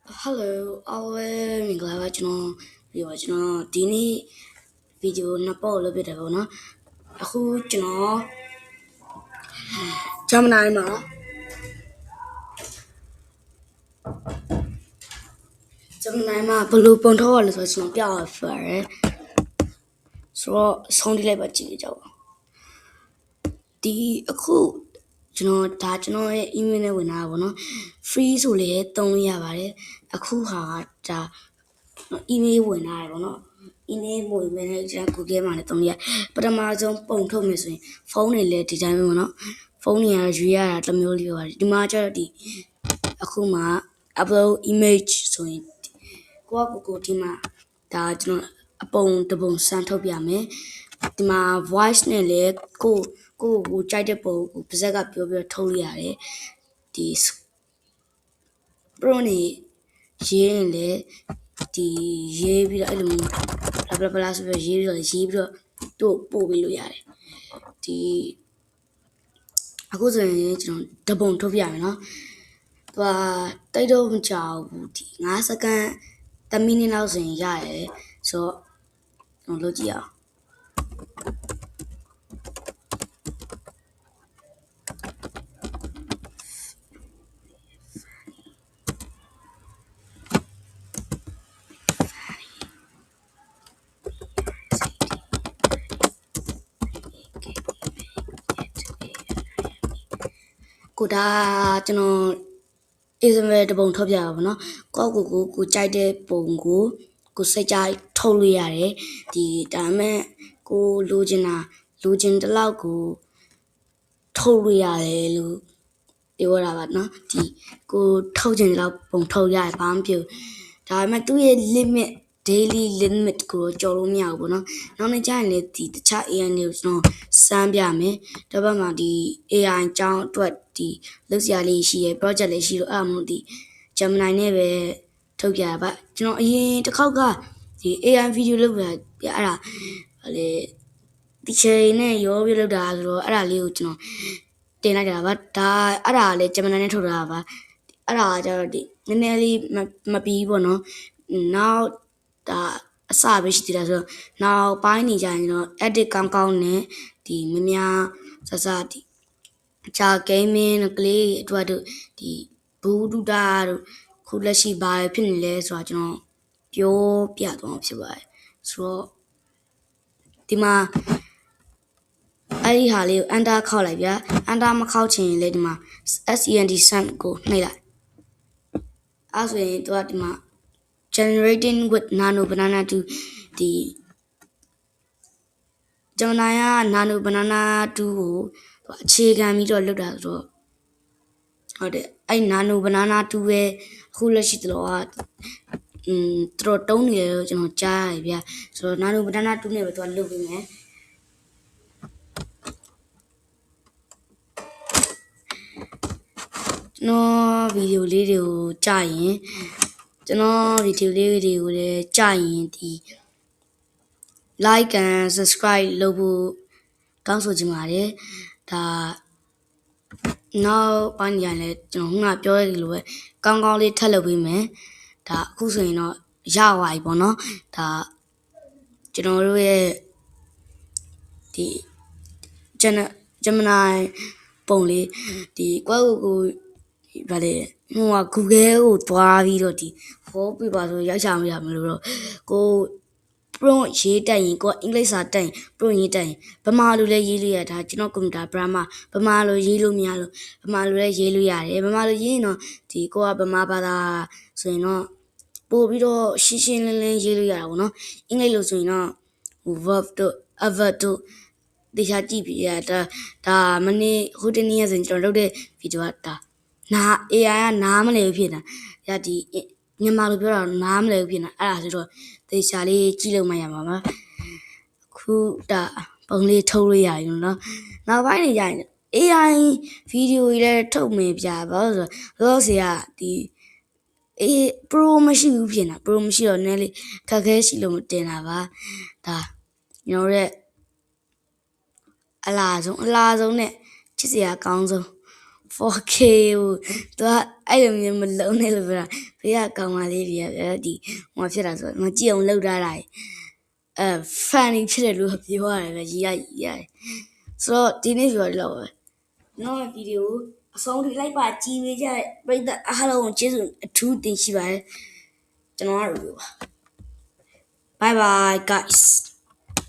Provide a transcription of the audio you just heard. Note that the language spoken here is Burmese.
Hello, always မင်္ဂလာပါကျွန်တော်ဒီနေ့ဗီဒီယိုနှစ်ပုတ်လုပ်ပြတယ်ပေါ့နော်အခုကျွန်တော်ဂျမနိုင်မှာဘယ်လိုပုံထုတ်ရလဲဆိုတော့ကျွန်တော်ပြရပါတယ်ဆိုတော့ဆုံးဒီလိုက်ပါကြည့်ကြပါဒီအခုကျွန်တော်ရဲ့ email နဲ့ဝင်လာတာပေါ့နော် free ဆိုလေသုံးလို့ရပါတယ်အခုဟာဒါ email ဝင်လာတယ်ပေါ့နော် email ဝင်မယ်နဲ့ကျွန်တော် Google မှာလည်းသုံးရပထမဆုံးပုံထုတ်မယ်ဆိုရင်ဖုန်းတွေလည်းဒီတိုင်းပဲပေါ့နော်ဖုန်းတွေကရွေးရတာတစ်မျိုးလေးပဲဒီမှာကျတော့ဒီအခုမှ upload image ဆိုရင်ကိုဒီမှာဒါကျွန်တော်အပုံတစ်ပုံစမ်းထုတ်ပြမယ်ဒီမှာ voice နဲ့လည်းကိုကြိုက်တဲ့ပုံကိုပါဇက်ကပြောပြထုတ်လို့ရတယ်ဒီ pro နေရေးရင်လည်းဒီရေးပြီးတော့အဲ့လိုမျိုးဘလာဆိုပြီးရေးပြီးတော့တို့ပို့ပေးလို့ရတယ်ဒီအခုဆိုရင်ကျွန်တော်တပုံထုတ်ပြမယ်နော်သူကတိတ်တော့မကြောက်ဘူးဒီ5စက္ကန့်10မိနစ်လောက်ဆိုရင်ရတယ်ဆိုတော့ကျွန်တော်လုပ်ကြည့်အောင်ကိုဒါကျွန်တော်Isabel တပုံထုတ်ပြပါဘောနော်ကိုကြိုက်တဲ့ပုံကိုစိတ်ကြိုက်ထုတ်လို့ရတယ်ဒီဒါမဲ့ကိုလိုချင်တလောက်ကိုထုတ်လို့ရတယ်လို့ပြောတာပါနော်ဒီကိုထုတ်ချင်လောက်ပုံထုတ်ရတယ်ဘာမှမပြောဒါပေမဲ့သူ့ရဲ့ limit daily limit ကိုကျော်လို့မရဘူးပေါ့နော်နောက်နေ့ကျရင်လည်းဒီတခြား AI တွေကိုကျွန်တော်စမ်းပြမယ်တစ်ပတ်မှာဒီ AI အကြောင်းအတွက်ဒီလုပ်စရာလေးရှိရယ် project လေးရှိလို့အဲ့မို့ဒီ Gemini နဲ့ပဲထုတ်ပြရပါကျွန်တော်အရင်တစ်ခေါက်ကဒီ AI video လုပ်ပြအဲ့ဒါလေဒီချိန်နဲ့ရောပြလုပ်တာဆိုတော့အဲ့ဒါလေးကိုကျွန်တော်တင်လိုက်တာပါဒါအဲ့ဒါလည်း Gemini နဲ့ထုတ်တာပါအဲ့ဒါကျတော့ဒီနည်းနည်းလေးမပြီးပေါ့နော်နောက်ဒါအစပဲရှိသေးတာဆိုတော့နောက်ပိုင်းနေကြရင်တော့ edit ကောင်းနဲ့ဒီမများဆဒီအခြား gaming ကလေးအတွက်တို့ဒီဘူးဒူတာတို့ခုလက်ရှိဘာဖြစ်နေလဲဆိုတော့ကျွန်တော်ပြောပြသွားဖြစ်ပါတယ်ဆိုတော့ဒီမှာအဲ့ဒီဟာလေးကို enter ခောက်လိုက်ဗျာ enter မခောက်ချင်ရင်လေဒီမှာ send ကိုနှိပ်လိုက်အဲ့ဆိုရင်သူကဒီမှာ generating with nano banana 2ဒီGemini က nano banana 2ကိုအခြေခံပြီးတော့လုပ်တာဆိုတော့ဟုတ်တယ်အဲ့ nano banana 2ပဲအခုလက်ရှိတော့တော်တုံးနေတယ်လို့ကျွန်တော်ကြားရတယ်ဗျာဆိုတော့ nano banana 2နဲ့ပဲသူကလုပ်ပေးမယ်ကျွန်တော်ဗီဒီယိုလေးတွေကိုကြာရင်ကျွန်တော်ဗီဒီယိုလေးတွေကိုလည်းကြာရင်ဒီ like and subscribe လုပ်ဖို့တောင်းဆိုချင်ပါတယ်ဒါနောက်ပိုင်းရလဲကျွန်တော်ပြောရလို့ပဲကောင်းကောင်းလေးထပ်လုပ်ပေးမယ်ဒါအခုဆိုရင်တော့ရသွားပြီပေါ့နော်ဒါကျွန်တော်တို့ရဲ့ဒီ Gemini ပုံလေးဒီကိုဗာလေGoogle ကိုသွားပြီးတော့ဒီဟောပြပါဆိုရိုက်ချမရမလို့တော့ကို prompt ရေးတက်ရင်ကိုအင်္ဂလိပ်စာတက်ရင် prompt ရေးတက်ရင်ဗမာလိုလည်းရေးလို့ရတာကျွန်တော်ကွန်ပျူတာ programmer ဗမာလိုရေးလို့မရလို့ဗမာလိုလည်းရေးလို့ရတယ်ဗမာလိုရေးရင်တော့ဒီကိုကဗမာဘာသာဆိုရင်တော့ပို့ပြီးတော့ရှင်းလင်းရေးလို့ရတာပေါ့နော်အင်္ဂလိပ်လိုဆိုရင်တော့ verb တို့ adverb တို့တရားကြည့်ပြရဒါမနေ့ဟိုတနေ့ဆိုရင်ကျွန်တော်လုပ်တဲ့ဗီဒီယိုကဒါAI ကနားမလည်ဖြစ်နေတာဒီမြန်မာလိုပြောတာနားမလည်ဖြစ်နေတာအဲ့ဒါဆိုတော့သေချာလေးကြည့်လို့မှရမှာပါခုဒါပုံလေးထုတ်လို့ရပြီနော်နောက်ပိုင်းနေကြရင် AI ဗီဒီယိုကြီးလည်းထုတ်မယ်ပြပါဆိုတော့ဆရာဒီpro မရှိဘူးဖြစ်နေတာ pro မရှိတော့နည်းလေးခက်ခဲရှိလို့မတင်တာပါဒါညောရဲ့အလားဆုံးနဲ့ချစ်စရာကောင်းဆုံး 4K ကိုသူကအဲ့လိုမျိုးမလုံးနဲ့လို့ပြောတာဘ ဖေကကောင်မလေးတွေကဒီဟိုဖြစ်တာဆိုမကြည့်အောင်လှုပ်ထားတာfunny ဖြစ်တယ်လို့ပြောရတယ်ပဲရီရတယ်ဆိုတော့ဒီနေ့ပြောတော့နော်ဗီဒီယိုအဆုံးထိလိုက်ပါကြည့်ပေးကြတဲ့ပရိသတ်အားလုံးကိုကျေးဇူးအထူးတင်ရှိပါတယ်ကျွန်တော်ကတော့ bye bye guys